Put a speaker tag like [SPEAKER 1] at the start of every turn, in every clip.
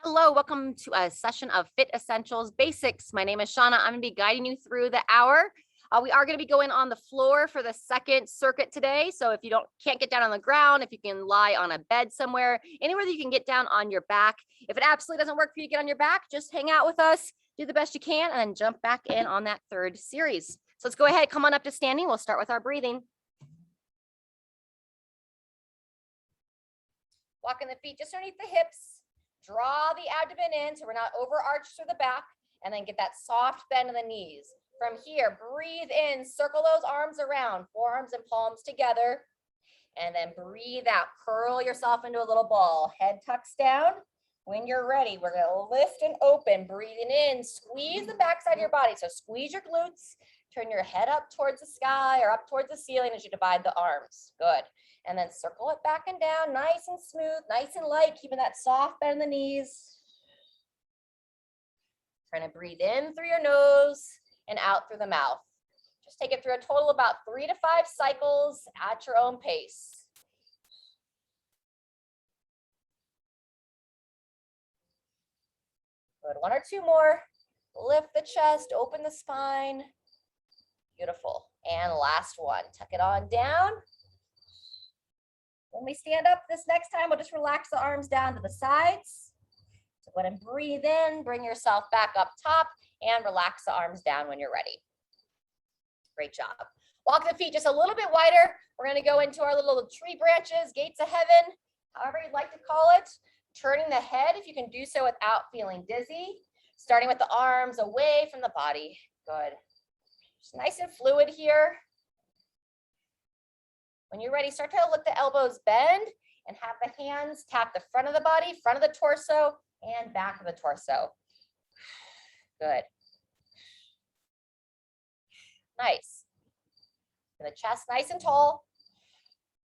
[SPEAKER 1] Hello, welcome to a session of Fit Essentials Basics. My name is Shauna. I'm going to be guiding you through the hour. We are going to be going on the floor for the second circuit today. So if you can't get down on the ground, if you can lie on a bed somewhere, anywhere that you can get down on your back. If it absolutely doesn't work for you to get on your back, just hang out with us, do the best you can, and then jump back in on that third series. So let's go ahead, come on up to standing. We'll start with our breathing. Walking the feet just underneath the hips. Draw the abdomen in so we're not overarched through the back, and then get that soft bend in the knees. From here, breathe in, circle those arms around, forearms and palms together, and then breathe out, curl yourself into a little ball. Head tucks down. When you're ready, we're going to lift and open, breathing in, squeeze the backside of your body. So squeeze your glutes, turn your head up towards the sky or up towards the ceiling as you divide the arms. Good. And then circle it back and down, nice and smooth, nice and light, keeping that soft bend in the knees. Trying to breathe in through your nose and out through the mouth. Just take it through a total of about 3 to 5 cycles at your own pace. Good, 1 or 2 more. Lift the chest, open the spine. Beautiful. And last one, tuck it on down. When we stand up this next time, we'll just relax the arms down to the sides. So go ahead and breathe in, bring yourself back up top, and relax the arms down when you're ready. Great job. Walk the feet just a little bit wider. We're going to go into our little tree branches, gates of heaven, however you'd like to call it. Turning the head, if you can do so without feeling dizzy. Starting with the arms away from the body. Good. Just nice and fluid here. When you're ready, start to let the elbows bend and have the hands tap the front of the body, front of the torso, and back of the torso. Good. Nice. And the chest nice and tall.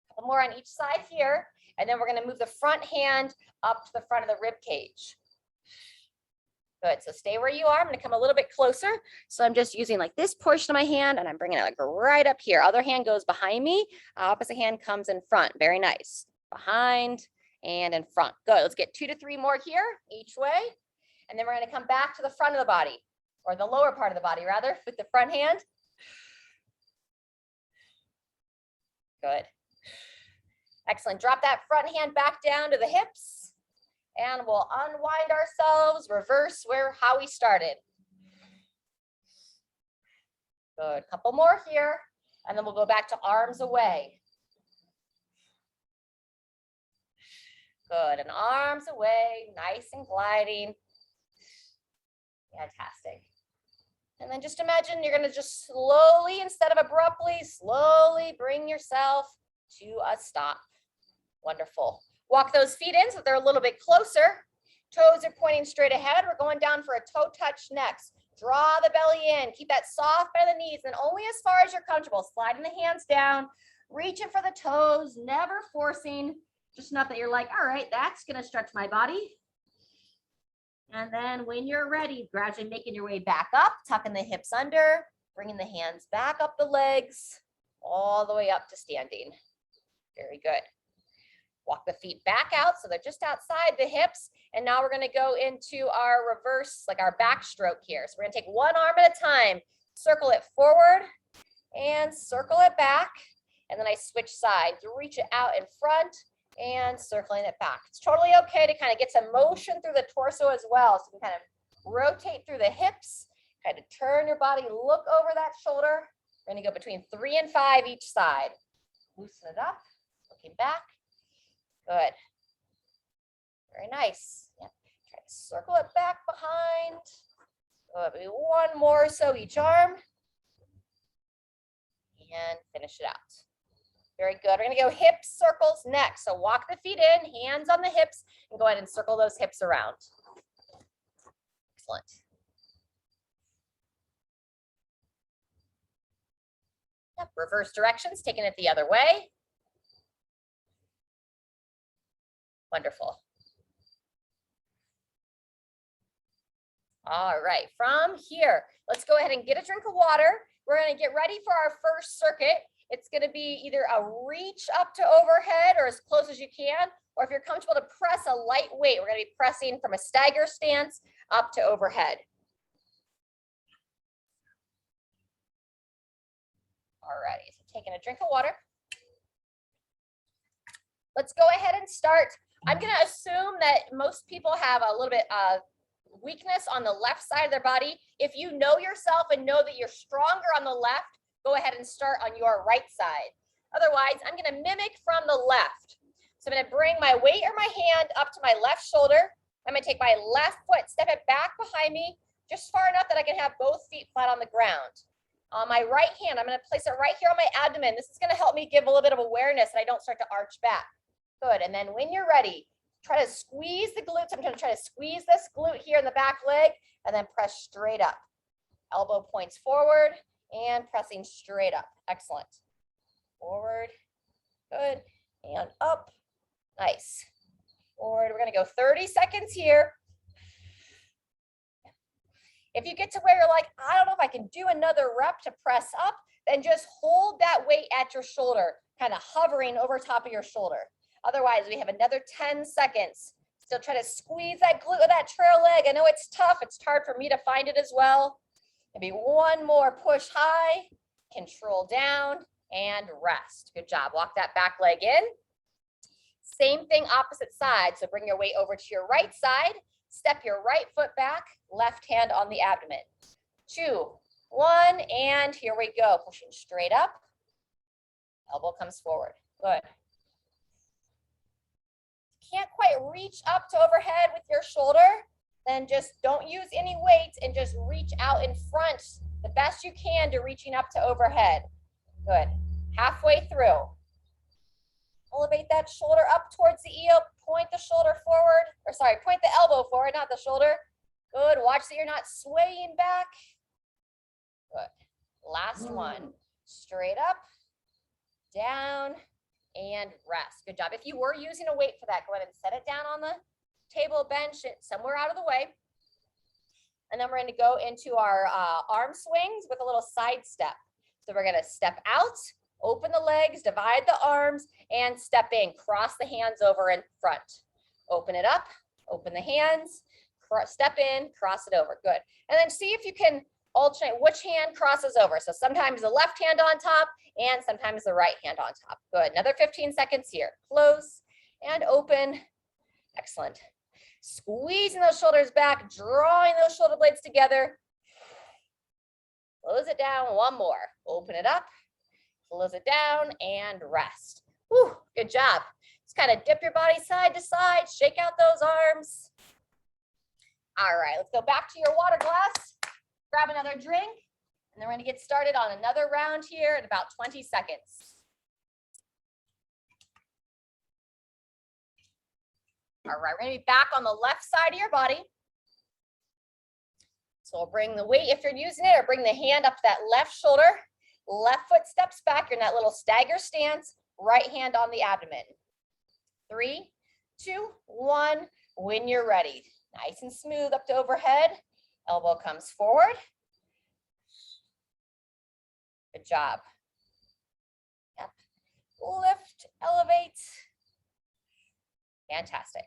[SPEAKER 1] A couple more on each side here. And then we're going to move the front hand up to the front of the rib cage. Good, so stay where you are. I'm going to come a little bit closer. So I'm just using like this portion of my hand and I'm bringing it like right up here. Other hand goes behind me. Opposite hand comes in front. Very nice. Behind and in front. Good, let's get 2 to 3 more here each way. And then we're going to come back to the front of the body, or the lower part of the body rather, with the front hand. Good. Excellent. Drop that front hand back down to the hips. And we'll unwind ourselves, reverse how we started. Good, couple more here, and then we'll go back to arms away. Good, and arms away, nice and gliding. Fantastic. And then just imagine you're gonna just slowly, instead of abruptly, slowly bring yourself to a stop. Wonderful. Walk those feet in so they're a little bit closer. Toes are pointing straight ahead. We're going down for a toe touch next. Draw the belly in. Keep that soft bend of the knees, and only as far as you're comfortable. Sliding the hands down, reaching for the toes, never forcing. Just enough that you're like, all right, that's going to stretch my body. And then when you're ready, gradually making your way back up, tucking the hips under, bringing the hands back up the legs, all the way up to standing. Very good. Walk the feet back out so they're just outside the hips. And now we're going to go into our reverse, like our backstroke here. So we're going to take one arm at a time, circle it forward and circle it back. And then I switch sides, reach it out in front and circling it back. It's totally okay to kind of get some motion through the torso as well. So you can kind of rotate through the hips, kind of turn your body, look over that shoulder. We're going to go between 3 and 5 each side. Loosen it up, looking back. Good. Very nice. Yeah. Try to circle it back behind. Maybe one more or so each arm. And finish it out. Very good. We're going to go hip circles next. So walk the feet in, hands on the hips, and go ahead and circle those hips around. Excellent. Yep. Reverse directions, taking it the other way. Wonderful. All right, from here, let's go ahead and get a drink of water. We're going to get ready for our first circuit. it's going to be either a reach up to overhead or as close as you can, or if you're comfortable to press a light weight, we're going to be pressing from a stagger stance up to overhead. Alrighty, so taking a drink of water. Let's go ahead and start. I'm going to assume that most people have a little bit of weakness on the left side of their body. If you know yourself and know that you're stronger on the left, go ahead and start on your right side. Otherwise, I'm going to mimic from the left. So I'm going to bring my weight or my hand up to my left shoulder. I'm going to take my left foot, step it back behind me, just far enough that I can have both feet flat on the ground. On my right hand, I'm going to place it right here on my abdomen. This is going to help me give a little bit of awareness and I don't start to arch back. Good. And then when you're ready, try to squeeze the glutes. I'm going to try to squeeze this glute here in the back leg and then press straight up. Elbow points forward and pressing straight up. Excellent. Forward. Good. And up. Nice. Forward. We're going to go 30 seconds here. If you get to where you're like, I don't know if I can do another rep to press up, then just hold that weight at your shoulder, kind of hovering over top of your shoulder. Otherwise, we have another 10 seconds. Still try to squeeze that glute with that trail leg. I know it's tough. It's hard for me to find it as well. Maybe one more push high, control down, and rest. Good job. Walk that back leg in. Same thing, opposite side. So bring your weight over to your right side. Step your right foot back, left hand on the abdomen. 2, 1, and here we go. Pushing straight up. Elbow comes forward. Good. Can't quite reach up to overhead with your shoulder, then just don't use any weight and just reach out in front the best you can to reaching up to overhead. Good. Halfway through. Elevate that shoulder up towards the heel. Point the shoulder forward, or sorry, point the elbow forward, not the shoulder. Good. Watch that you're not swaying back. Good. Last one. Straight up, down, and rest. Good job. If you were using a weight for that, go ahead and set it down on the table, bench, somewhere out of the way. And then we're going to go into our arm swings with a little side step. So we're going to step out, open the legs, divide the arms, and step in. Cross the hands over in front. Open it up, open the hands, step in, cross it over. Good. And then see if you can alternate which hand crosses over. So sometimes the left hand on top and sometimes the right hand on top. Good. Another 15 seconds here. Close and open. Excellent. Squeezing those shoulders back, drawing those shoulder blades together. Close it down. One more. Open it up. Close it down and rest. Whew, good job. Just kind of dip your body side to side, shake out those arms. All right, let's go back to your water glass, grab another drink, and then we're gonna get started on another round here in about 20 seconds. All right, we're gonna be back on the left side of your body. So we'll bring the weight if you're using it, or bring the hand up to that left shoulder. Left foot steps back. You're in that little stagger stance. Right hand on the abdomen. 3, 2, 1. When you're ready. Nice and smooth up to overhead. Elbow comes forward. Good job. Yep. Lift, elevate. Fantastic.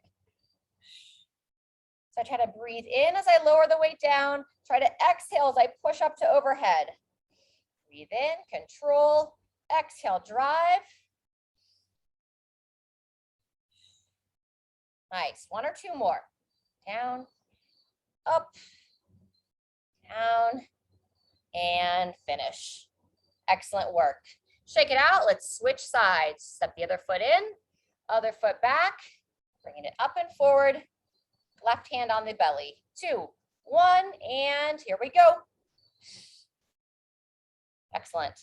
[SPEAKER 1] So I try to breathe in as I lower the weight down. Try to exhale as I push up to overhead. Breathe in, control, exhale, drive. Nice. 1 or 2 more. Down, up, down, and finish. Excellent work. Shake it out. Let's switch sides. Step the other foot in, other foot back, bringing it up and forward. Left hand on the belly. 2, 1, and here we go. Excellent.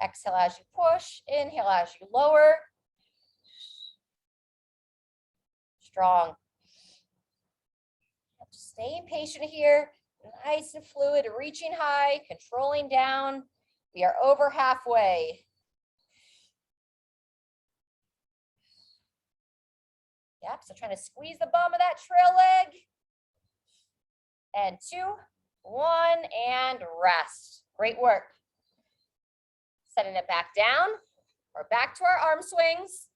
[SPEAKER 1] Exhale as you push, inhale as you lower. Strong. Staying patient here, nice and fluid, reaching high, controlling down. We are over halfway. Yep, so trying to squeeze the bum of that trail leg. And 2, 1, and rest. Great work. Setting it back down. We're back to our arm swings.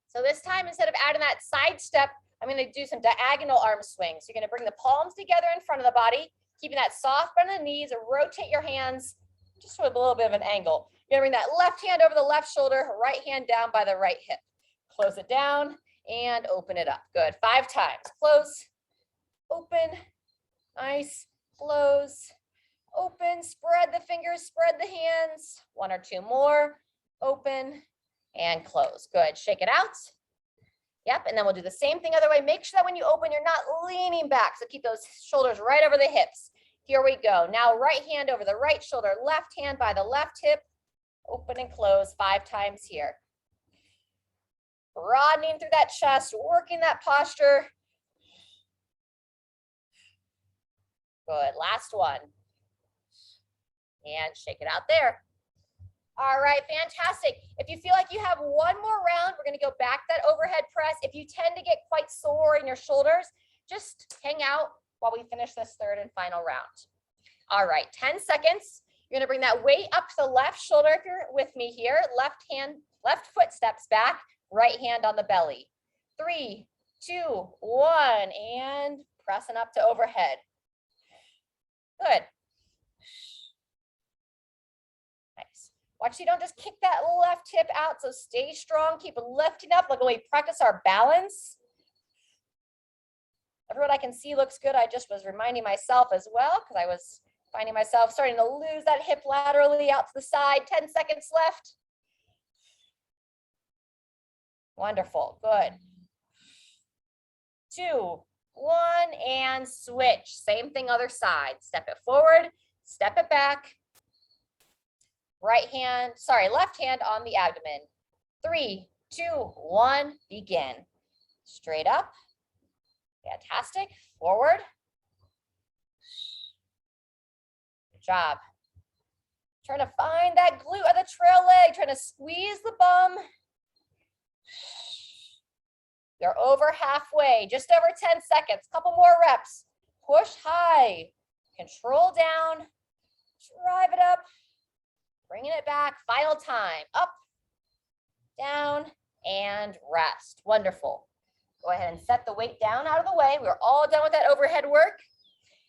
[SPEAKER 1] So this time, instead of adding that side step, I'm going to do some diagonal arm swings. You're going to bring the palms together in front of the body, keeping that soft bend in the knees, and rotate your hands just with a little bit of an angle. You're going to bring that left hand over the left shoulder, right hand down by the right hip. Close it down and open it up. Good. 5 times. Close, open, nice, close, open, spread the fingers, spread the hands. 1 or 2 more, open and close. Good. Shake it out. Yep, and then we'll do the same thing other way. Make sure that when you open, you're not leaning back. So keep those shoulders right over the hips. Here we go. Now right hand over the right shoulder, left hand by the left hip. Open and close 5 times here. Broadening through that chest, working that posture. Good, last one. And shake it out there. All right, fantastic. If you feel like you have one more round, we're gonna go back that overhead press. If you tend to get quite sore in your shoulders, just hang out while we finish this 3rd and final round. All right, 10 seconds. You're gonna bring that weight up to the left shoulder if you're with me here. Left foot steps back, right hand on the belly. 3, 2, 1, and pressing up to overhead. Good. Nice. Watch so you don't just kick that left hip out, so stay strong, keep lifting up like when we practice our balance. Everyone I can see looks good. I just was reminding myself as well because I was finding myself starting to lose that hip laterally out to the side. 10 seconds left. Wonderful, good. 2, 1, and switch. Same thing, other side. Step it forward, step it back. Left hand on the abdomen. 3, 2, 1, begin. Straight up. Fantastic. Forward. Good job. Trying to find that glute or the trail leg. Trying to squeeze the bum. You're over halfway. Just over 10 seconds. Couple more reps. Push high. Control down. Drive it up. Bringing it back. Final time. Up, down, and rest. Wonderful. Go ahead and set the weight down out of the way. We're all done with that overhead work.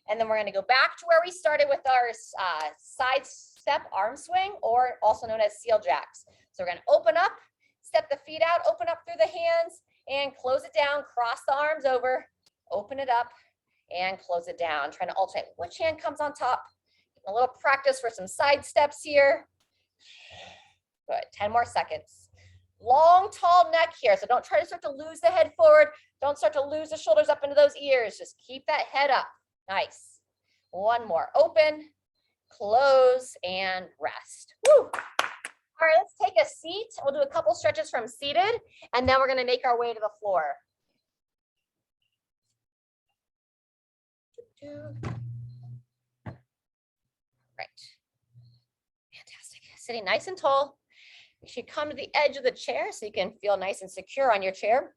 [SPEAKER 1] And then we're going to go back to where we started with our side step arm swing, or also known as seal jacks. So we're going to open up, step the feet out, open up through the hands, and close it down. Cross the arms over, open it up, and close it down. Trying to alternate which hand comes on top. A little practice for some side steps here. Good. 10 more seconds. Long, tall neck here. So don't try to start to lose the head forward. Don't start to lose the shoulders up into those ears. Just keep that head up. Nice. One more. Open, close, and rest. Woo. All right, let's take a seat. We'll do a couple stretches from seated, and then we're going to make our way to the floor. Right. Fantastic. Sitting nice and tall. You should come to the edge of the chair so you can feel nice and secure on your chair.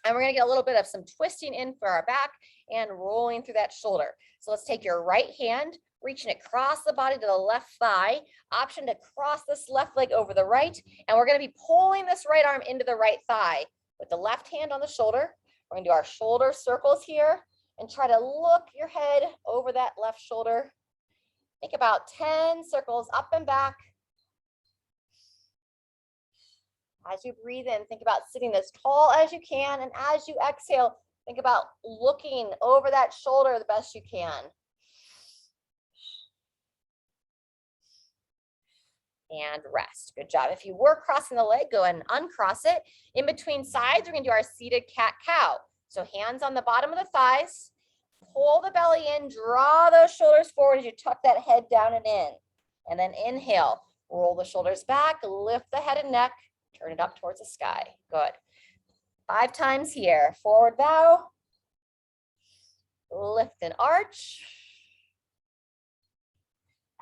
[SPEAKER 1] And we're going to get a little bit of some twisting in for our back and rolling through that shoulder. So let's take your right hand, reaching across the body to the left thigh, option to cross this left leg over the right. And we're going to be pulling this right arm into the right thigh with the left hand on the shoulder. We're going to do our shoulder circles here and try to look your head over that left shoulder. Think about 10 circles up and back. As you breathe in, think about sitting as tall as you can. And as you exhale, think about looking over that shoulder the best you can. And rest. Good job. If you were crossing the leg, go ahead and uncross it. In between sides, we're going to do our seated cat-cow. So hands on the bottom of the thighs. Pull the belly in. Draw those shoulders forward as you tuck that head down and in. And then inhale. Roll the shoulders back. Lift the head and neck. Turn it up towards the sky. Good. 5 times here. Forward bow. Lift and arch.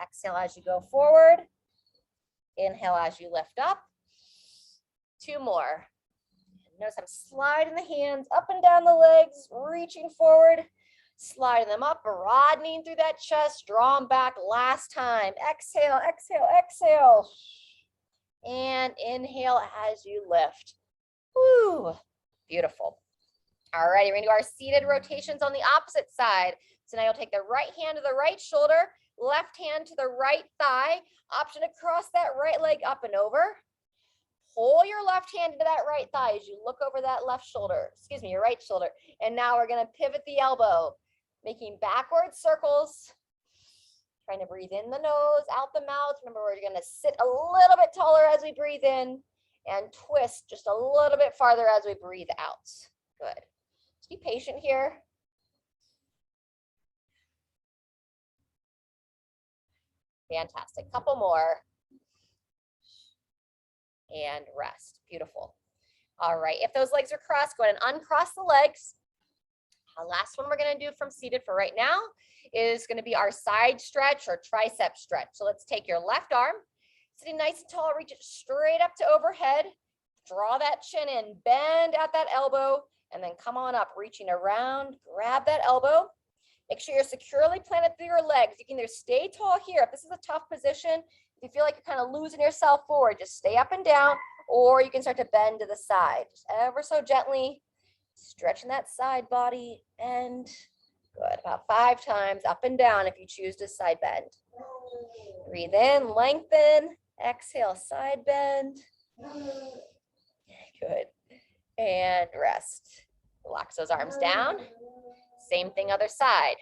[SPEAKER 1] Exhale as you go forward. Inhale as you lift up. 2 more. Notice I'm sliding the hands up and down the legs, reaching forward. Sliding them up, broadening through that chest, draw them back last time. Exhale, exhale, exhale. And inhale as you lift. Woo, beautiful. All right, we're gonna do our seated rotations on the opposite side. So now you'll take the right hand to the right shoulder, left hand to the right thigh, option to cross that right leg up and over. Pull your left hand into that right thigh as you look over that left shoulder, excuse me, your right shoulder. And now we're gonna pivot the elbow, making backward circles. Trying to breathe in the nose, out the mouth. Remember, we're gonna sit a little bit taller as we breathe in and twist just a little bit farther as we breathe out. Good. Just be patient here. Fantastic. Couple more. And rest. Beautiful. All right. If those legs are crossed, go ahead and uncross the legs. The last one we're going to do from seated for right now is going to be our side stretch or tricep stretch. So let's take your left arm, sitting nice and tall, reach it straight up to overhead. Draw that chin in, bend at that elbow, and then come on up, reaching around, grab that elbow. Make sure you're securely planted through your legs. You can either stay tall here. If this is a tough position, if you feel like you're kind of losing yourself forward, just stay up and down, or you can start to bend to the side. Just ever so gently, stretching that side body, bend. Good, about 5 times up and down if you choose to side bend. Breathe in, lengthen, exhale, side bend. Good, and rest. Relax those arms down. Same thing, other side.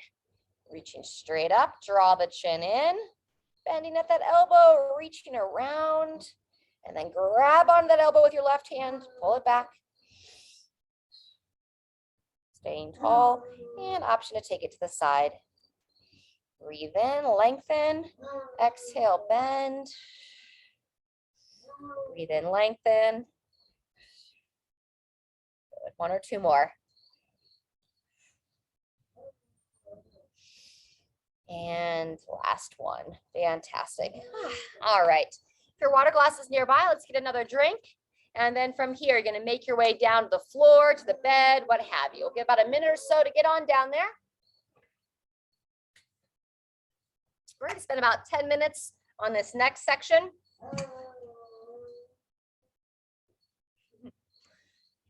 [SPEAKER 1] Reaching straight up, draw the chin in, bending at that elbow, reaching around, and then grab onto that elbow with your left hand, pull it back. Staying tall, and option to take it to the side. Breathe in, lengthen, exhale, bend. Breathe in, lengthen. Good. 1 or 2 more. And last one. Fantastic. All right. If your water glass is nearby, let's get another drink. And then from here, you're going to make your way down to the floor, to the bed, what have you. We'll get about a minute or so to get on down there. We're going to spend about 10 minutes on this next section.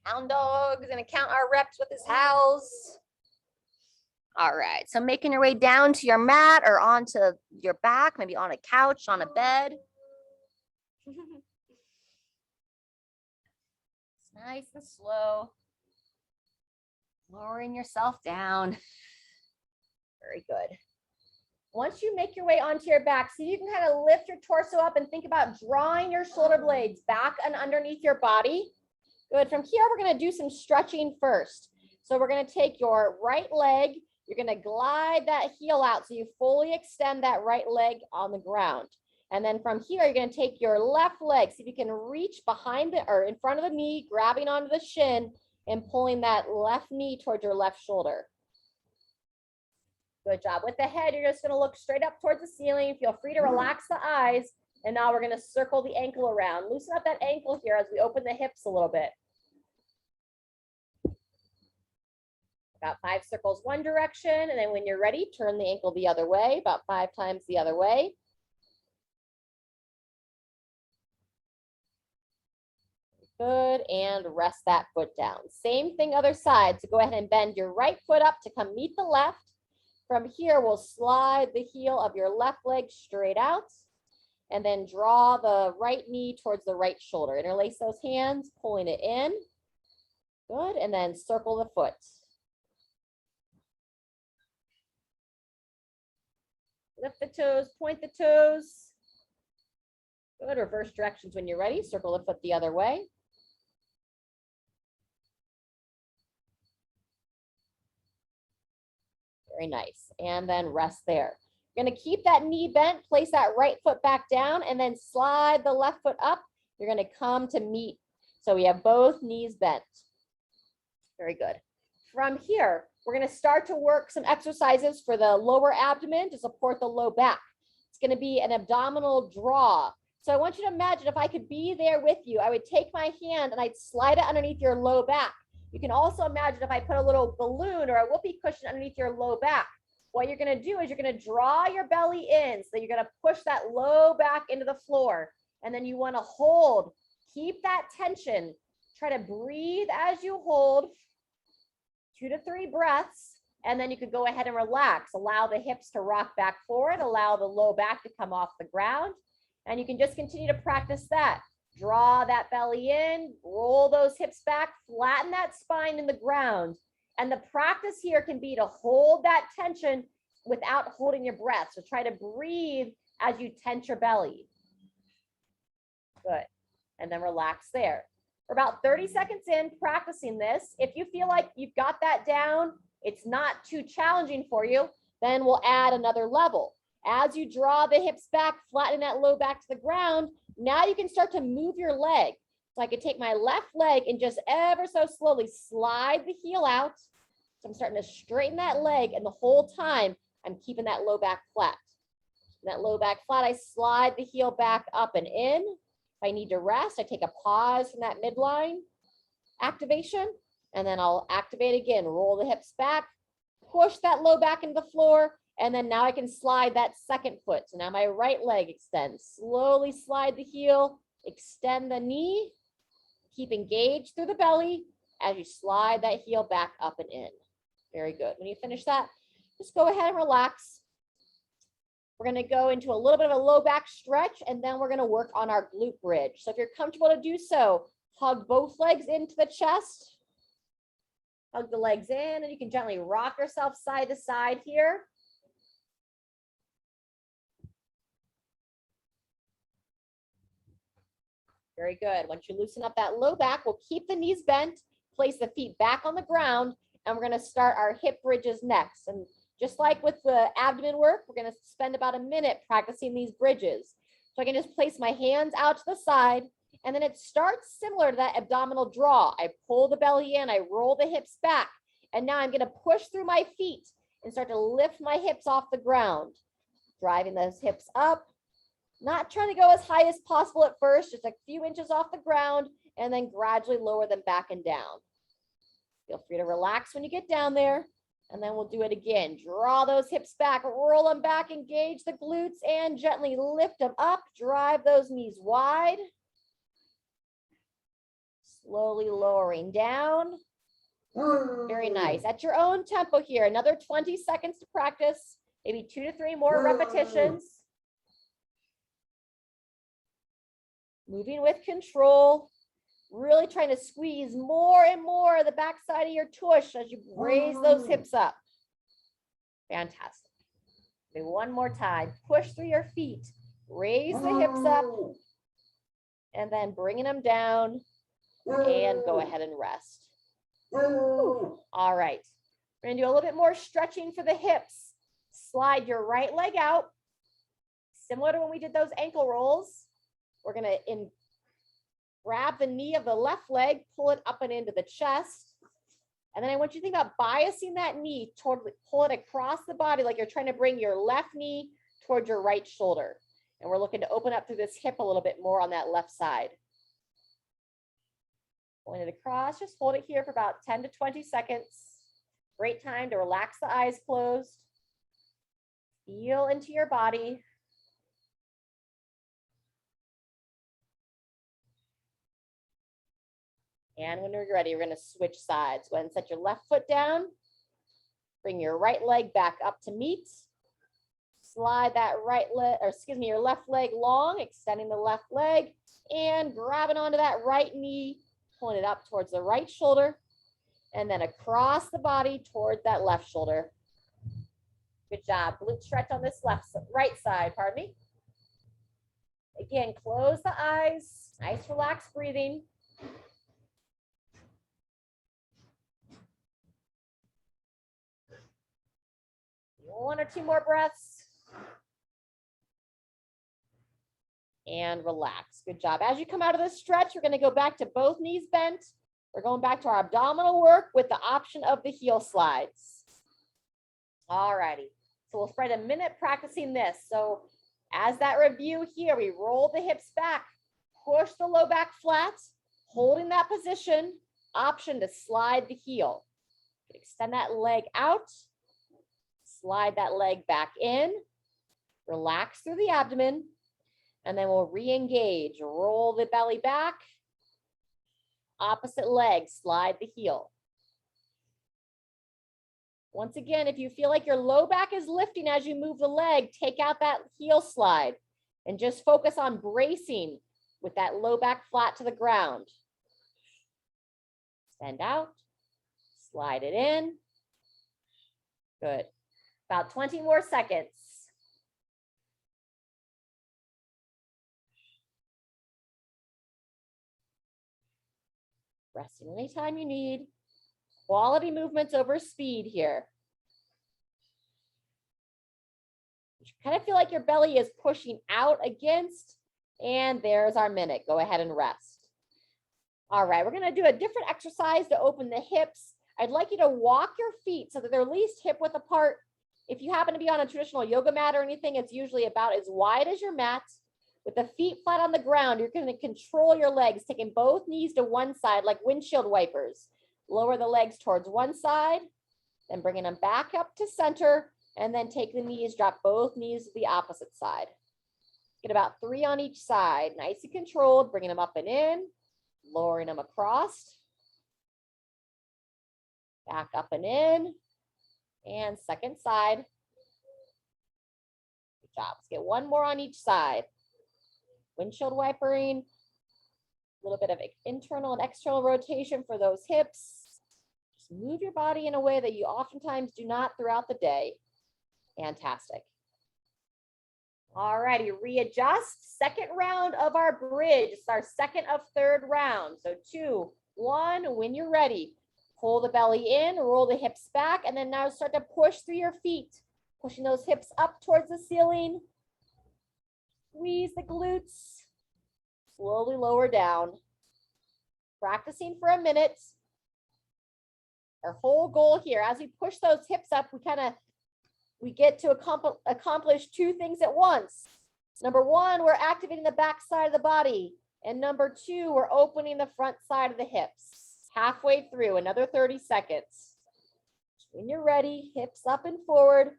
[SPEAKER 1] Hound dog is going to count our reps with his howls. All right, so making your way down to your mat or onto your back, maybe on a couch, on a bed. It's nice and slow. Lowering yourself down. Very good. Once you make your way onto your back, see if you can kind of lift your torso up and think about drawing your shoulder blades back and underneath your body. Good. From here, we're going to do some stretching first. So we're going to take your right leg. You're going to glide that heel out so you fully extend that right leg on the ground. And then from here, you're going to take your left leg. See if you can reach behind the, or in front of the knee, grabbing onto the shin and pulling that left knee towards your left shoulder. Good job. With the head, you're just going to look straight up towards the ceiling. Feel free to relax the eyes. And now we're going to circle the ankle around. Loosen up that ankle here as we open the hips a little bit. About 5 circles one direction, and then when you're ready, turn the ankle the other way, about 5 times the other way. Good, and rest that foot down. Same thing other side, so go ahead and bend your right foot up to come meet the left. From here, we'll slide the heel of your left leg straight out, and then draw the right knee towards the right shoulder. Interlace those hands, pulling it in. Good, and then circle the foot. Lift the toes, point the toes. Good, reverse directions when you're ready. Circle the foot the other way. Very nice. And then rest there. You're going to keep that knee bent, place that right foot back down, and then slide the left foot up. You're going to come to meet. So we have both knees bent. Very good. From here, we're going to start to work some exercises for the lower abdomen to support the low back. It's going to be an abdominal draw. So I want you to imagine if I could be there with you, I would take my hand and I'd slide it underneath your low back. You can also imagine if I put a little balloon or a whoopee cushion underneath your low back. What you're going to do is you're going to draw your belly in. So you're going to push that low back into the floor. And then you want to hold. Keep that tension. Try to breathe as you hold. 2 to 3 breaths. And then you could go ahead and relax. Allow the hips to rock back forward. Allow the low back to come off the ground. And you can just continue to practice that. Draw that belly in, roll those hips back, flatten that spine in the ground. And the practice here can be to hold that tension without holding your breath. So try to breathe as you tense your belly. Good. And then relax there. We're about 30 seconds in practicing this. If you feel like you've got that down, it's not too challenging for you, then we'll add another level. As you draw the hips back, flatten that low back to the ground, now you can start to move your leg. So I could take my left leg and just ever so slowly slide the heel out. So I'm starting to straighten that leg, and the whole time I'm keeping that low back flat. That low back flat, I slide the heel back up and in. If I need to rest, I take a pause from that midline activation, and then I'll activate again. Roll the hips back, push that low back into the floor, and then now I can slide that second foot. So now my right leg extends. Slowly slide the heel, extend the knee, keep engaged through the belly as you slide that heel back up and in. Very good. When you finish that, just go ahead and relax. We're going to go into a little bit of a low back stretch, and then we're going to work on our glute bridge. So if you're comfortable to do so, hug both legs into the chest. Hug the legs in, and you can gently rock yourself side to side here. Very good. Once you loosen up that low back, we'll keep the knees bent, place the feet back on the ground, and we're going to start our hip bridges next. And just like with the abdomen work, we're going to spend about a minute practicing these bridges. So I can just place my hands out to the side, and then it starts similar to that abdominal draw. I pull the belly in, I roll the hips back, and now I'm going to push through my feet and start to lift my hips off the ground, driving those hips up. Not trying to go as high as possible at first, just a few inches off the ground, and then gradually lower them back and down. Feel free to relax when you get down there, and then we'll do it again. Draw those hips back, roll them back, engage the glutes, and gently lift them up. Drive those knees wide. Slowly lowering down. Very nice. At your own tempo here, another 20 seconds to practice, maybe 2 to 3 more repetitions. Moving with control, really trying to squeeze more and more the backside of your tush as you raise those hips up. Fantastic. Okay, one more time. Push through your feet. Raise the hips up. And then bringing them down. And go ahead and rest. All right. We're going to do a little bit more stretching for the hips. Slide your right leg out. Similar to when we did those ankle rolls. We're going to grab the knee of the left leg, pull it up and into the chest. And then I want you to think about biasing that knee toward, pull it across the body like you're trying to bring your left knee towards your right shoulder. And we're looking to open up through this hip a little bit more on that left side. Pulling it across, just hold it here for about 10 to 20 seconds. Great time to relax the eyes closed. Feel into your body. And when you're ready, we're going to switch sides. Go ahead and set your left foot down. Bring your right leg back up to meet. Slide that right leg, or excuse me, your left leg long, extending the left leg, and grabbing onto that right knee, pulling it up towards the right shoulder, and then across the body towards that left shoulder. Good job. Glute stretch on this right side, pardon me. Again, close the eyes. Nice relaxed breathing. One or two more breaths. And relax. Good job. As you come out of this stretch, we're going to go back to both knees bent. We're going back to our abdominal work with the option of the heel slides. All righty. So we'll spend a minute practicing this. So as that review here, we roll the hips back, push the low back flat, holding that position, option to slide the heel. Extend that leg out, slide that leg back in, relax through the abdomen, and then we'll re-engage. Roll the belly back, opposite leg, slide the heel. Once again, if you feel like your low back is lifting as you move the leg, take out that heel slide and just focus on bracing with that low back flat to the ground. Extend out, slide it in. Good. About 20 more seconds. Resting anytime you need. Quality movements over speed here. You kind of feel like your belly is pushing out against, and there's our minute. Go ahead and rest. All right, we're going to do a different exercise to open the hips. I'd like you to walk your feet so that they're at least hip width apart. If you happen to be on a traditional yoga mat or anything, it's usually about as wide as your mat. With the feet flat on the ground, you're going to control your legs, taking both knees to one side like windshield wipers. Lower the legs towards one side, then bringing them back up to center, and then take the knees, drop both knees to the opposite side. Get about 3 on each side, nice and controlled, bringing them up and in, lowering them across, back up and in, and second side. Good job. Let's get 1 more on each side. Windshield wipering, a little bit of internal and external rotation for those hips. Just move your body in a way that you oftentimes do not throughout the day. Fantastic. All righty, readjust. Second round of our bridge. It's our second of third round. So 2, 1, when you're ready. Pull the belly in, roll the hips back, and then now start to push through your feet. Pushing those hips up towards the ceiling. Squeeze the glutes. Slowly lower down. Practicing for a minute. Our whole goal here, as we push those hips up, we get to accomplish 2 things at once. Number 1, we're activating the back side of the body. And number 2, we're opening the front side of the hips. Halfway through, another 30 seconds. When you're ready, hips up and forward.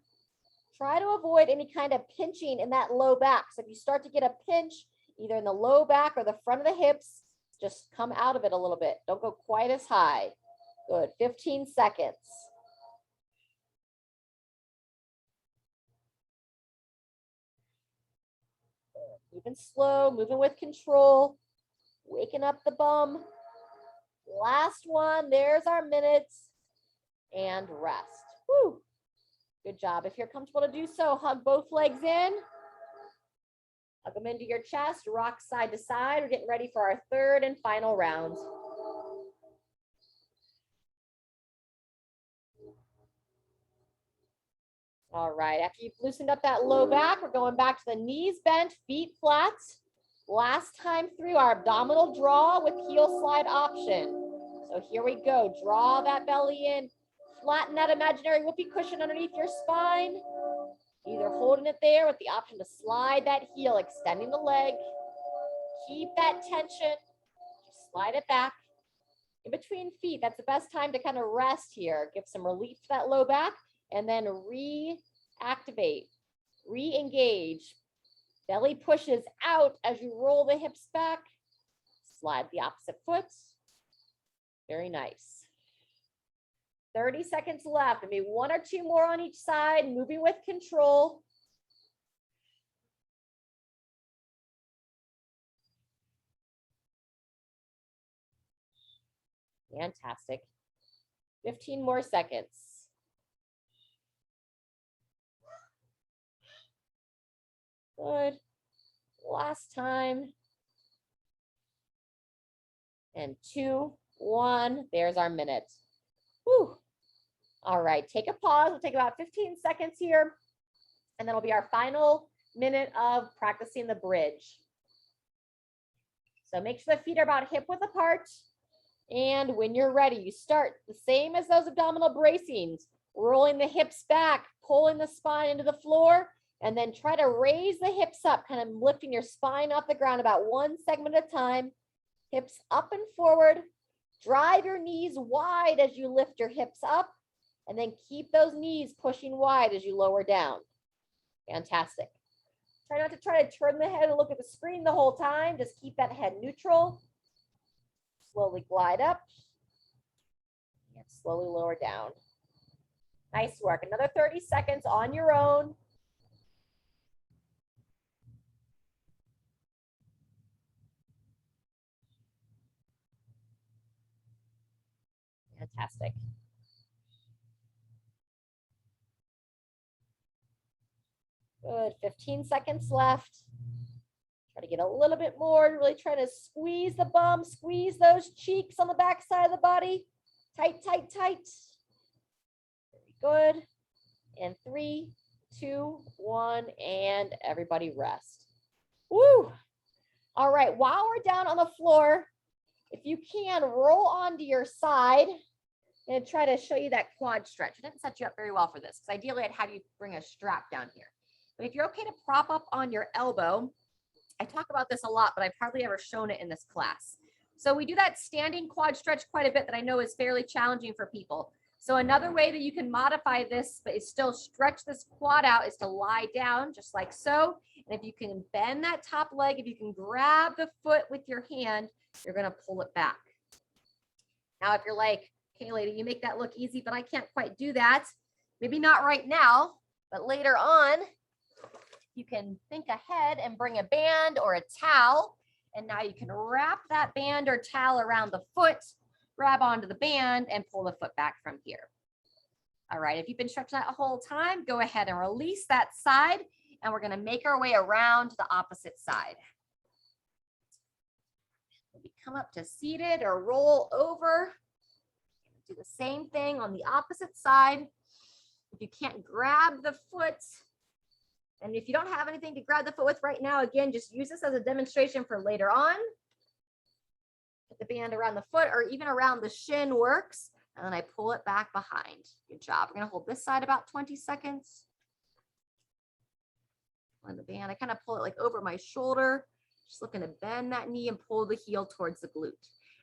[SPEAKER 1] Try to avoid any kind of pinching in that low back. So if you start to get a pinch, either in the low back or the front of the hips, just come out of it a little bit. Don't go quite as high. Good, 15 seconds. Moving slow, moving with control, waking up the bum. Last one, there's our minutes, and rest. Woo. Good job. If you're comfortable to do so, hug both legs in. Hug them into your chest, rock side to side. We're getting ready for our third and final round. All right, after you've loosened up that low back, we're going back to the knees bent, feet flat. Last time through our abdominal draw with heel slide option. So here we go. Draw that belly in. Flatten that imaginary whoopee cushion underneath your spine. Either holding it there with the option to slide that heel, extending the leg. Keep that tension. Just slide it back. In between feet, that's the best time to kind of rest here. Give some relief to that low back and then reactivate, re-engage. Belly pushes out as you roll the hips back. Slide the opposite foot. Very nice. 30 seconds left. Maybe 1 or 2 more on each side, moving with control. Fantastic. 15 more seconds. Good. Last time. And 2, 1. There's our minute. Whew. All right, take a pause. We'll take about 15 seconds here. And then it'll be our final minute of practicing the bridge. So make sure the feet are about hip width apart. And when you're ready, you start the same as those abdominal bracings, rolling the hips back, pulling the spine into the floor, and then try to raise the hips up, kind of lifting your spine off the ground about 1 segment at a time. Hips up and forward. Drive your knees wide as you lift your hips up, and then keep those knees pushing wide as you lower down. Fantastic. Try not to turn the head and look at the screen the whole time. Just keep that head neutral. Slowly glide up and slowly lower down. Nice work. Another 30 seconds on your own. Fantastic. Good. 15 seconds left. Try to get a little bit more. Really try to squeeze the bum, squeeze those cheeks on the back side of the body. Tight, tight, tight. Very good. And 3, 2, 1, and everybody rest. Woo! All right, while we're down on the floor, if you can, roll onto your side and try to show you that quad stretch. I didn't set you up very well for this, because ideally I'd have you bring a strap down here. But if you're okay to prop up on your elbow, I talk about this a lot, but I've hardly ever shown it in this class. So we do that standing quad stretch quite a bit that I know is fairly challenging for people. So another way that you can modify this, but still stretch this quad out, is to lie down just like so. And if you can bend that top leg, if you can grab the foot with your hand, you're going to pull it back. Now, if you're like, okay, lady, you make that look easy, but I can't quite do that. Maybe not right now, but later on, you can think ahead and bring a band or a towel. And now you can wrap that band or towel around the foot, grab onto the band, and pull the foot back from here. All right, if you've been stretching that whole time, go ahead and release that side, and we're gonna make our way around to the opposite side. Maybe come up to seated or roll over. Do the same thing on the opposite side. If you can't grab the foot, and if you don't have anything to grab the foot with right now, again, just use this as a demonstration for later on. Put the band around the foot or even around the shin works. And then I pull it back behind. Good job. We're going to hold this side about 20 seconds. On the band, I kind of pull it like over my shoulder. Just looking to bend that knee and pull the heel towards the glute.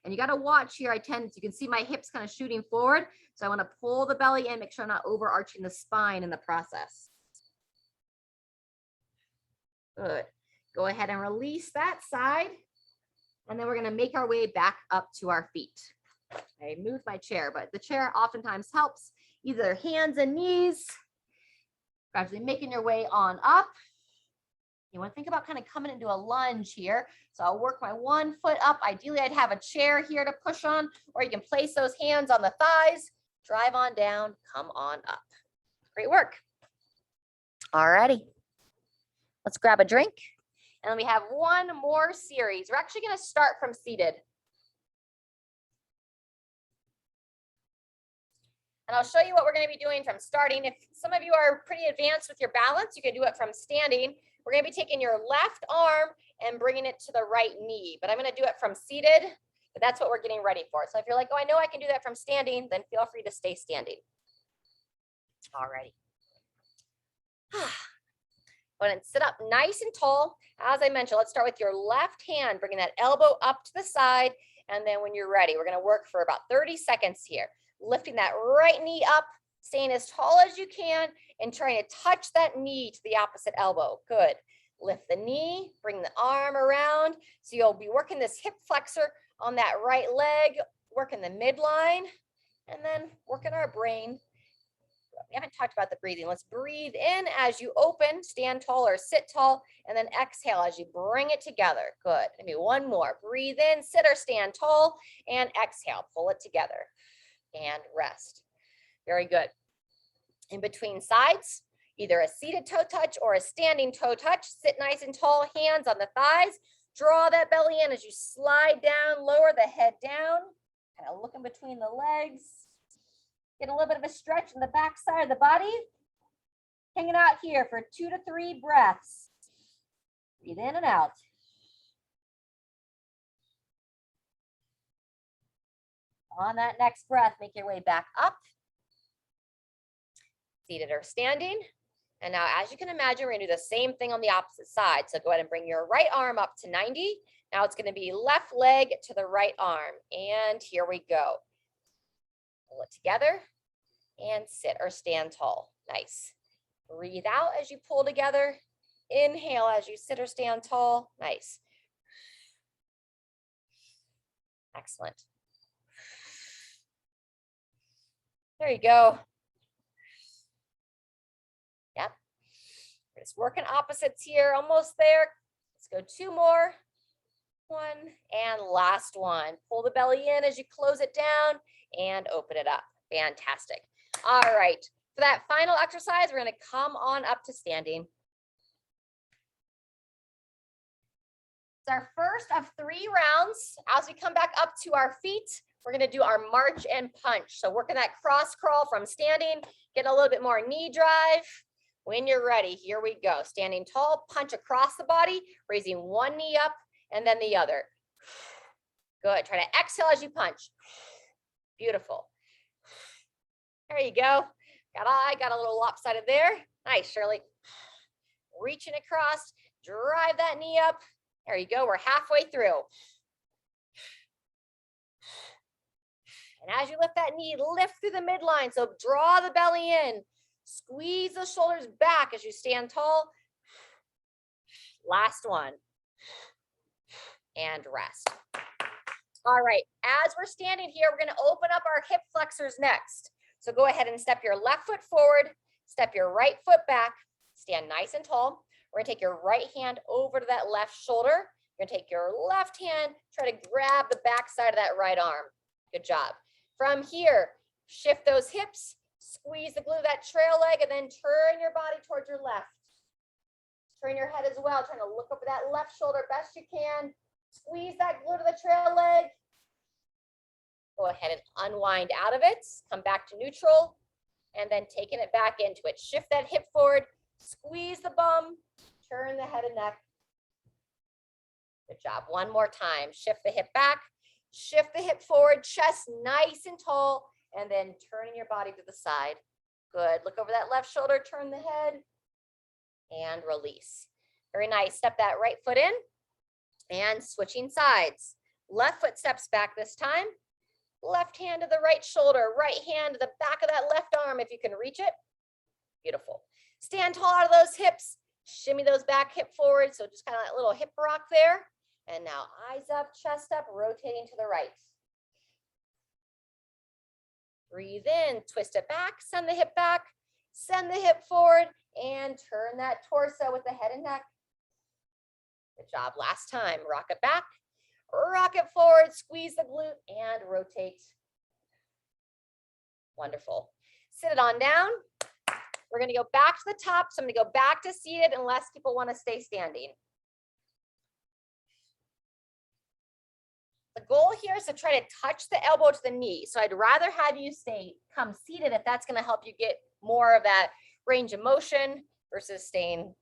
[SPEAKER 1] And you got to watch here. You can see my hips kind of shooting forward. So I want to pull the belly in, make sure I'm not overarching the spine in the process. Good. Go ahead and release that side. And then we're going to make our way back up to our feet. I moved my chair, but the chair oftentimes helps. Either hands and knees. Gradually making your way on up. You want to think about kind of coming into a lunge here. So I'll work my one foot up. Ideally, I'd have a chair here to push on, or you can place those hands on the thighs, drive on down, come on up. Great work. All righty. Let's grab a drink. And then we have one more series. We're actually going to start from seated. And I'll show you what we're going to be doing from starting. If some of you are pretty advanced with your balance, you can do it from standing. We're going to be taking your left arm and bringing it to the right knee. But I'm going to do it from seated. But that's what we're getting ready for. So if you're like, oh, I know I can do that from standing, then feel free to stay standing. All righty. Go ahead and sit up nice and tall. As I mentioned, let's start with your left hand, bringing that elbow up to the side. And then when you're ready, we're going to work for about 30 seconds here. Lifting that right knee up, staying as tall as you can, and trying to touch that knee to the opposite elbow. Good. Lift the knee, bring the arm around. So you'll be working this hip flexor on that right leg, working the midline, and then working our brain. We haven't talked about the breathing. Let's breathe in as you open, stand tall or sit tall, and then exhale as you bring it together. Good. Maybe one more. Breathe in, sit or stand tall, and exhale. Pull it together and rest. Very good. In between sides, either a seated toe touch or a standing toe touch. Sit nice and tall, hands on the thighs. Draw that belly in as you slide down, lower the head down, kind of looking between the legs. Get a little bit of a stretch in the back side of the body. Hanging out here for 2 to 3 breaths. Breathe in and out. On that next breath, make your way back up. Seated or standing. And now, as you can imagine, we're going to do the same thing on the opposite side. So go ahead and bring your right arm up to 90. Now it's going to be left leg to the right arm. And here we go. Pull it together and sit or stand tall. Nice. Breathe out as you pull together. Inhale as you sit or stand tall. Nice. Excellent. There you go. Yep. We're just working opposites here. Almost there. Let's go 2 more. 1 and last one. Pull the belly in as you close it down and open it up. Fantastic. All right. For that final exercise, we're going to come on up to standing. It's our first of 3 rounds. As we come back up to our feet, we're going to do our march and punch. So working that cross crawl from standing, getting a little bit more knee drive. When you're ready, here we go. Standing tall, punch across the body, raising one knee up and then the other. Good. Try to exhale as you punch. Beautiful. There you go. Got a little lopsided there. Nice, Shirley. Reaching across, drive that knee up. There you go. We're halfway through. And as you lift that knee, lift through the midline. So draw the belly in. Squeeze the shoulders back as you stand tall. Last one. And rest. All right. As we're standing here, we're going to open up our hip flexors next. So go ahead and step your left foot forward. Step your right foot back. Stand nice and tall. We're going to take your right hand over to that left shoulder. You're going to take your left hand, try to grab the back side of that right arm. Good job. From here, shift those hips, squeeze the glute of that trail leg, and then turn your body towards your left. Turn your head as well, trying to look over that left shoulder best you can. Squeeze that glute of the trail leg. Go ahead and unwind out of it. Come back to neutral, and then taking it back into it. Shift that hip forward, squeeze the bum, turn the head and neck. Good job. One more time. Shift the hip back, shift the hip forward, chest nice and tall, and then turning your body to the side. Good. Look over that left shoulder, turn the head, and release. Very nice. Step that right foot in, and switching sides. Left foot steps back this time. Left hand to the right shoulder, right hand to the back of that left arm if you can reach it. Beautiful. Stand tall out of those hips. Shimmy those back hip forward. So just kind of that little hip rock there. And now eyes up, chest up, rotating to the right. Breathe in, twist it back, send the hip back, send the hip forward, and turn that torso with the head and neck. Good job. Last time. Rock it back, rock it forward, squeeze the glute, and rotate. Wonderful. Sit it on down. We're going to go back to the top. So I'm going to go back to seated unless people want to stay standing. The goal here is to try to touch the elbow to the knee. So I'd rather have you come seated if that's going to help you get more of that range of motion versus staying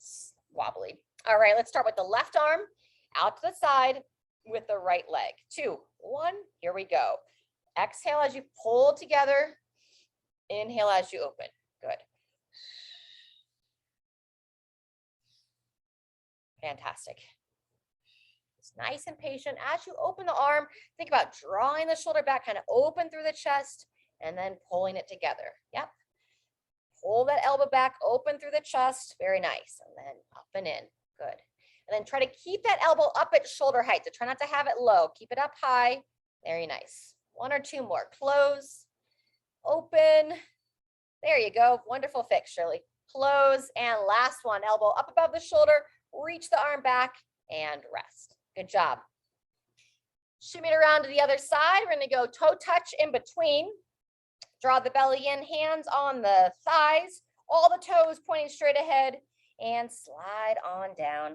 [SPEAKER 1] wobbly. All right, let's start with the left arm out to the side with the right leg. 2, 1, here we go. Exhale as you pull together. Inhale as you open. Good. Fantastic. It's nice and patient. As you open the arm, think about drawing the shoulder back, kind of open through the chest, and then pulling it together. Yep. Pull that elbow back, open through the chest. Very nice. And then up and in. Good. And then try to keep that elbow up at shoulder height. So try not to have it low. Keep it up high. Very nice. 1 or 2 more. Close. Open. There you go. Wonderful fix, Shirley. Close. And last one. Elbow up above the shoulder. Reach the arm back and rest. Good job. Shimmy it around to the other side. We're going to go toe touch in between. Draw the belly in, hands on the thighs, all the toes pointing straight ahead, and slide on down.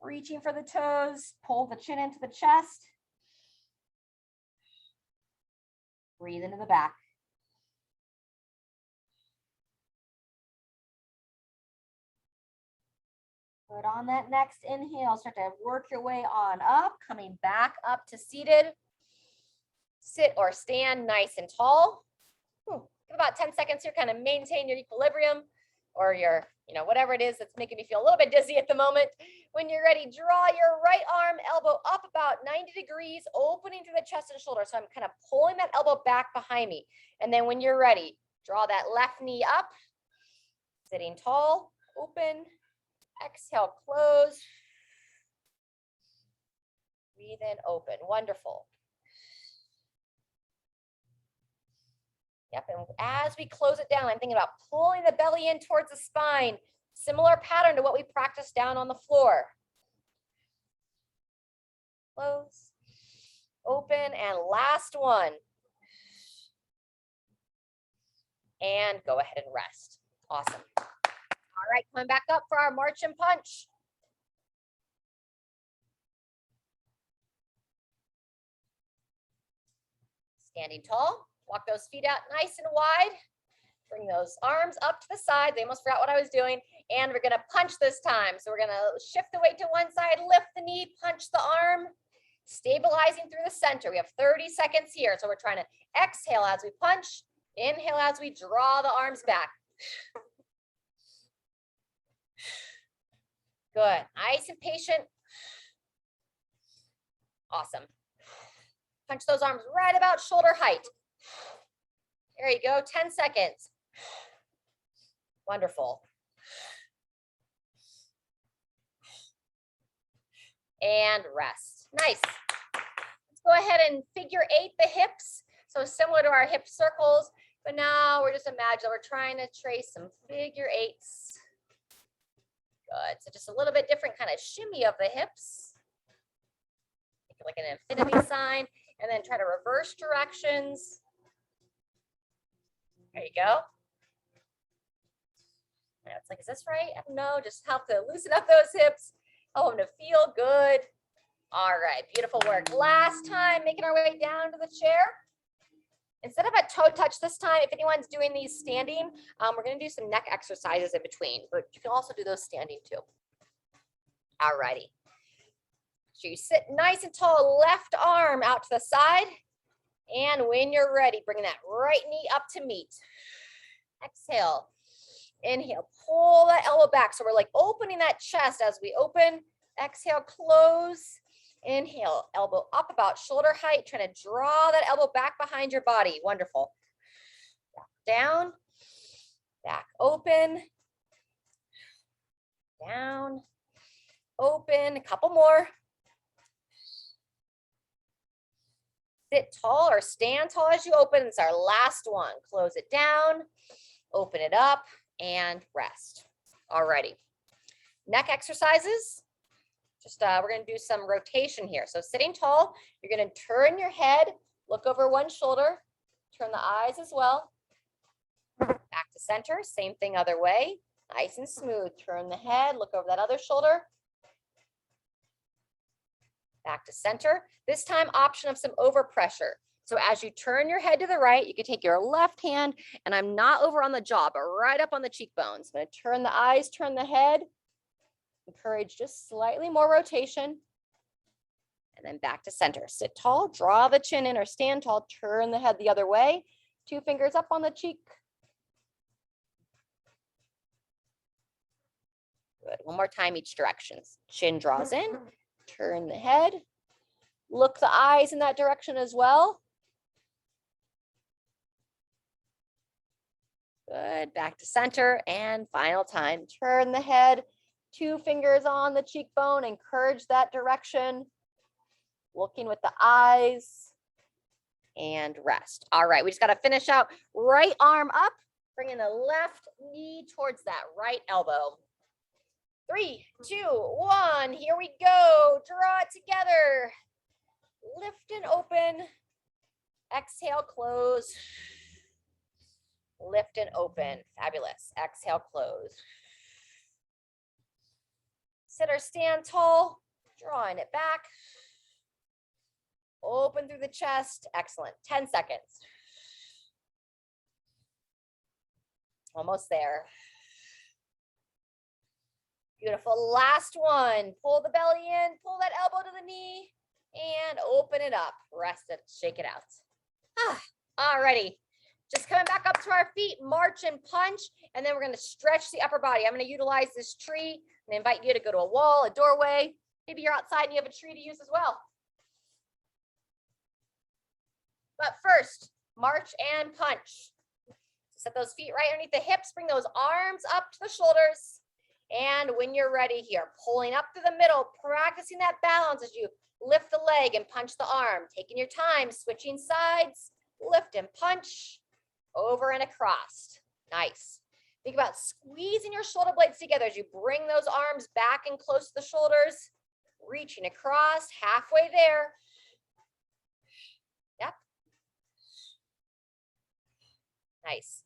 [SPEAKER 1] Reaching for the toes, pull the chin into the chest. Breathe into the back. Good. On that next inhale, start to work your way on up, coming back up to seated. Sit or stand nice and tall. Give about 10 seconds here, kind of maintain your equilibrium or your you know, whatever it is that's making me feel a little bit dizzy at the moment. When you're ready, draw your right arm, elbow up about 90 degrees, opening through the chest and shoulder. So I'm kind of pulling that elbow back behind me. And then when you're ready, draw that left knee up, sitting tall, open, exhale, close. Breathe in, open. Wonderful. Yep, and as we close it down, I'm thinking about pulling the belly in towards the spine. Similar pattern to what we practiced down on the floor. Close, open, and last one. And go ahead and rest. Awesome. All right, coming back up for our march and punch. Standing tall, walk those feet out nice and wide. Bring those arms up to the side. They almost forgot what I was doing. And we're gonna punch this time. So we're gonna shift the weight to one side, lift the knee, punch the arm, stabilizing through the center. We have 30 seconds here. So we're trying to exhale as we punch, inhale as we draw the arms back. Good, nice and patient. Awesome. Punch those arms right about shoulder height. There you go, 10 seconds. Wonderful. And rest. Nice. Let's go ahead and figure 8 the hips. So similar to our hip circles, but now we're just imagine we're trying to trace some figure 8s. Good. So just a little bit different kind of shimmy of the hips. Make it like an infinity sign, and then try to reverse directions. There you go. It's like, is this right? I don't know. Just help to loosen up those hips. Help them to feel good. All right, beautiful work. Last time, making our way down to the chair. Instead of a toe touch this time, if anyone's doing these standing, we're going to do some neck exercises in between, but you can also do those standing too. All righty. So you sit nice and tall, left arm out to the side. And when you're ready, bring that right knee up to meet. Exhale. Inhale, pull that elbow back. So we're like opening that chest as we open. Exhale, close. Inhale, elbow up about shoulder height, trying to draw that elbow back behind your body. Wonderful. Down, back open, down, open, a couple more. Sit tall or stand tall as you open. It's our last one. Close it down, open it up, and rest. Alrighty. Neck exercises. Just we're going to do some rotation here. So sitting tall, you're going to turn your head, look over one shoulder, turn the eyes as well. Back to center, same thing other way. Nice and smooth. Turn the head, look over that other shoulder. Back to center. This time, option of some overpressure. So as you turn your head to the right, you can take your left hand, and I'm not over on the jaw, but right up on the cheekbones. I'm going to turn the eyes, turn the head. Encourage just slightly more rotation. And then back to center. Sit tall, draw the chin in or stand tall, turn the head the other way. 2 fingers up on the cheek. Good. One more time each direction. Chin draws in, turn the head. Look the eyes in that direction as well. Good. Back to center. And final time, turn the head. 2 fingers on the cheekbone, encourage that direction. Looking with the eyes and rest. All right, we just got to finish out. Right arm up, bringing the left knee towards that right elbow. 3, 2, 1, here we go. Draw it together. Lift and open. Exhale, close. Lift and open. Fabulous. Exhale, close. Sit or stand tall, drawing it back. Open through the chest. Excellent. 10 seconds. Almost there. Beautiful. Last one. Pull the belly in, pull that elbow to the knee, and open it up. Rest it, shake it out. All righty. Just coming back up to our feet, march and punch, and then we're going to stretch the upper body. I'm going to utilize this tree and invite you to go to a wall, a doorway. Maybe you're outside and you have a tree to use as well. But first, march and punch. Set those feet right underneath the hips, bring those arms up to the shoulders. And when you're ready here, pulling up to the middle, practicing that balance as you lift the leg and punch the arm, taking your time, switching sides, lift and punch, over and across. Nice. Think about squeezing your shoulder blades together as you bring those arms back and close to the shoulders, reaching across, halfway there. Yep. Nice.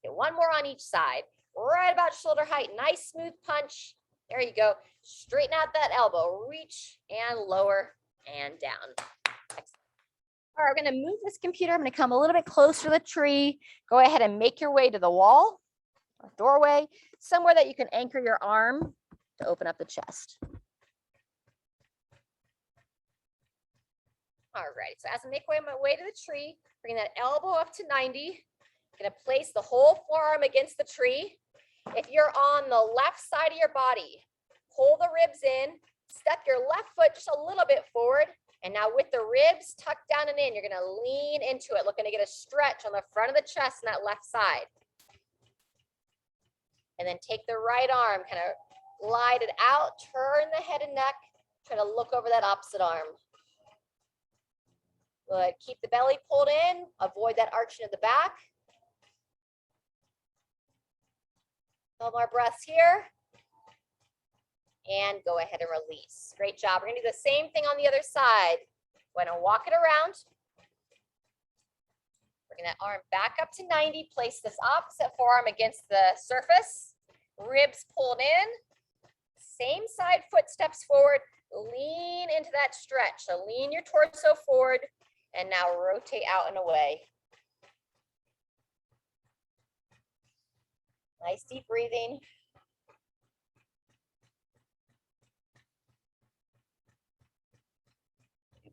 [SPEAKER 1] Okay, one more on each side. Right about shoulder height, nice smooth punch. There you go. Straighten out that elbow, reach and lower and down. Excellent. All right, we're going to move this computer. I'm going to come a little bit closer to the tree. Go ahead and make your way to the wall or doorway, somewhere that you can anchor your arm to open up the chest. All right, so as I make my way to the tree, bring that elbow up to 90. I'm going to place the whole forearm against the tree. If you're on the left side of your body, pull the ribs in, step your left foot just a little bit forward. And now with the ribs tucked down and in, you're going to lean into it, looking to get a stretch on the front of the chest on that left side. And then take the right arm, kind of glide it out, turn the head and neck, try to look over that opposite arm. Good. Keep the belly pulled in, avoid that arching of the back. No more breaths here. And go ahead and release. Great job. We're going to do the same thing on the other side. We're going to walk it around. Bring that arm back up to 90. Place this opposite forearm against the surface. Ribs pulled in. Same side foot steps forward. Lean into that stretch. So lean your torso forward. And now rotate out and away. Nice deep breathing.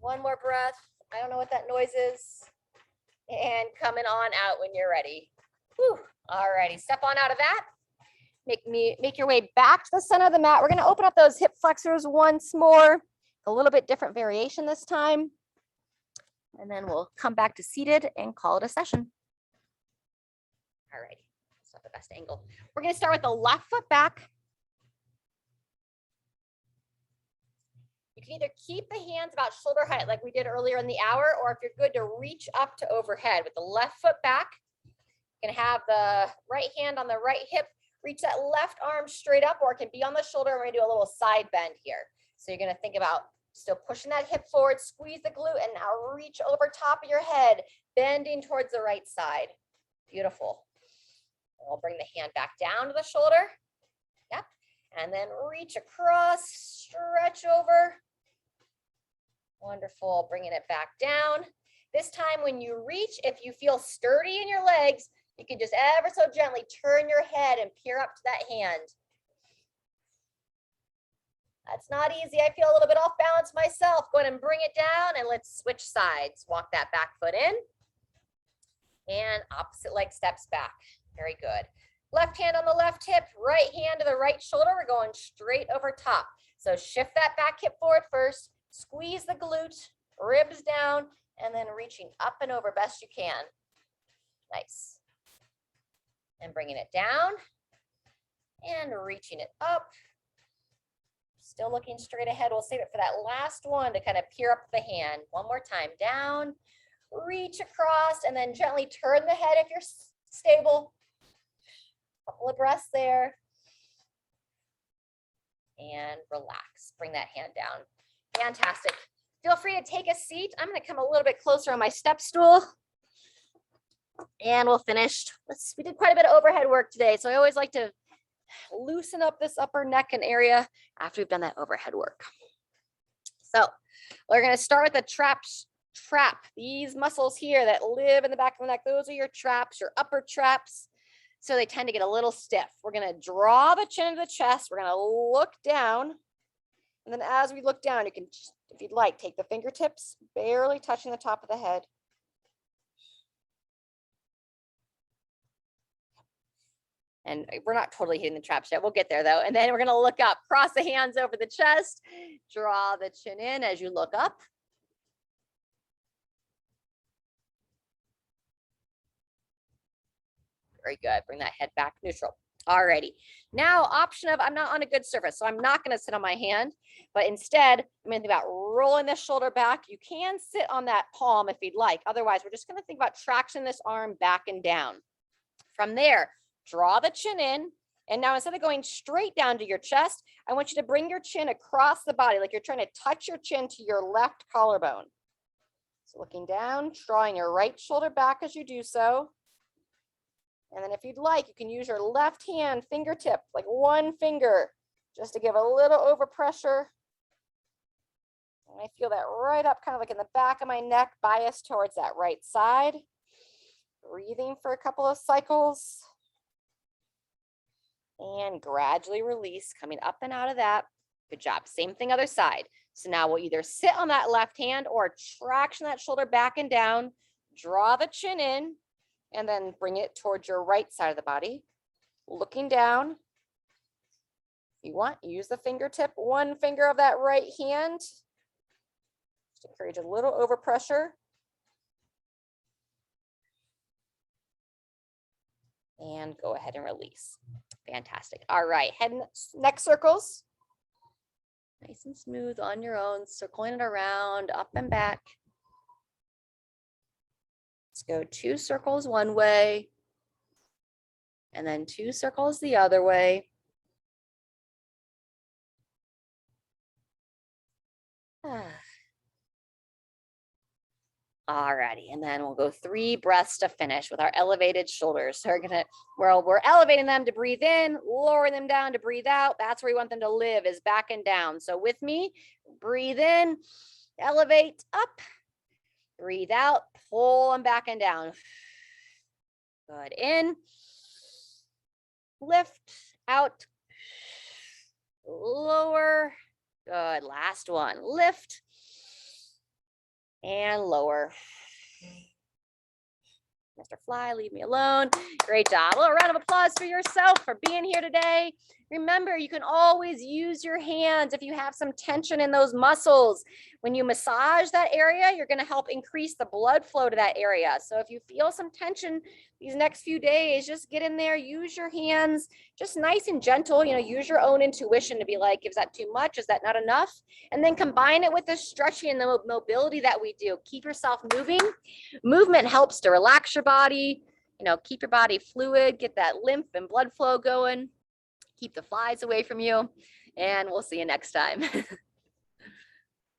[SPEAKER 1] One more breath. I don't know what that noise is. And coming on out when you're ready. Whew. All righty, step on out of that. Make your way back to the center of the mat. We're going to open up those hip flexors once more. A little bit different variation this time. And then we'll come back to seated and call it a session. All righty. That's not the best angle. We're going to start with the left foot back. You can either keep the hands about shoulder height like we did earlier in the hour, or if you're good to reach up to overhead with the left foot back. You can have the right hand on the right hip, reach that left arm straight up, or it can be on the shoulder. We're going to do a little side bend here. So you're going to think about still pushing that hip forward, squeeze the glute, and now reach over top of your head, bending towards the right side. Beautiful. And we'll bring the hand back down to the shoulder. Yep. And then reach across, stretch over. Wonderful. Bringing it back down. This time when you reach, if you feel sturdy in your legs, you can just ever so gently turn your head and peer up to that hand. That's not easy. I feel a little bit off balance myself. Go ahead and bring it down and let's switch sides. Walk that back foot in and opposite leg steps back. Very good. Left hand on the left hip, right hand to the right shoulder. We're going straight over top. So shift that back hip forward first, squeeze the glute, ribs down, and then reaching up and over best you can. Nice. And bringing it down and reaching it up. Still looking straight ahead. We'll save it for that last one to kind of peer up the hand. One more time. Down, reach across, and then gently turn the head if you're stable. Couple of breaths there. And relax. Bring that hand down. Fantastic. Feel free to take a seat. I'm going to come a little bit closer on my step stool. And we'll finish. We did quite a bit of overhead work today, so I always like to loosen up this upper neck and area after we've done that overhead work. So we're going to start with the trap. These muscles here that live in the back of the neck, those are your traps, your upper traps. So they tend to get a little stiff. We're going to draw the chin into the chest. We're going to look down. And then as we look down, you can, if you'd like, take the fingertips, barely touching the top of the head. And we're not totally hitting the traps yet. We'll get there though. And then we're going to look up, cross the hands over the chest, draw the chin in as you look up. Very good. Bring that head back neutral. Alrighty. Now, option of, I'm not on a good surface, so I'm not going to sit on my hand, but instead, I'm going to think about rolling this shoulder back. You can sit on that palm if you'd like. Otherwise, we're just going to think about traction this arm back and down. From there, draw the chin in. And now instead of going straight down to your chest, I want you to bring your chin across the body, like you're trying to touch your chin to your left collarbone. So looking down, drawing your right shoulder back as you do so. And then if you'd like, you can use your left hand fingertip, like one finger, just to give a little overpressure. And I feel that right up, kind of like in the back of my neck, bias towards that right side. Breathing for a couple of cycles. And gradually release, coming up and out of that. Good job. Same thing, other side. So now we'll either sit on that left hand or traction that shoulder back and down, draw the chin in, and then bring it towards your right side of the body. Looking down. If you want, use the fingertip, one finger of that right hand. Just encourage a little overpressure. And go ahead and release. Fantastic. All right, head and neck circles. Nice and smooth on your own, circling it around, up and back. Let's go 2 circles one way, and then 2 circles the other way. Alrighty, and then we'll go 3 breaths to finish with our elevated shoulders. So we're elevating them to breathe in, lowering them down to breathe out. That's where we want them to live, is back and down. So with me, breathe in, elevate up, breathe out, pull them back and down. Good, in, lift, out, lower. Good, last one, lift and lower. Mr. Fly, leave me alone. Great job. A little round of applause for yourself for being here today. Remember, you can always use your hands if you have some tension in those muscles. When you massage that area, you're going to help increase the blood flow to that area. So if you feel some tension these next few days, just get in there, use your hands, just nice and gentle, use your own intuition to be like, is that too much? Is that not enough? And then combine it with the stretching and the mobility that we do. Keep yourself moving. Movement helps to relax your body, keep your body fluid, get that lymph and blood flow going, keep the flies away from you, and we'll see you next time.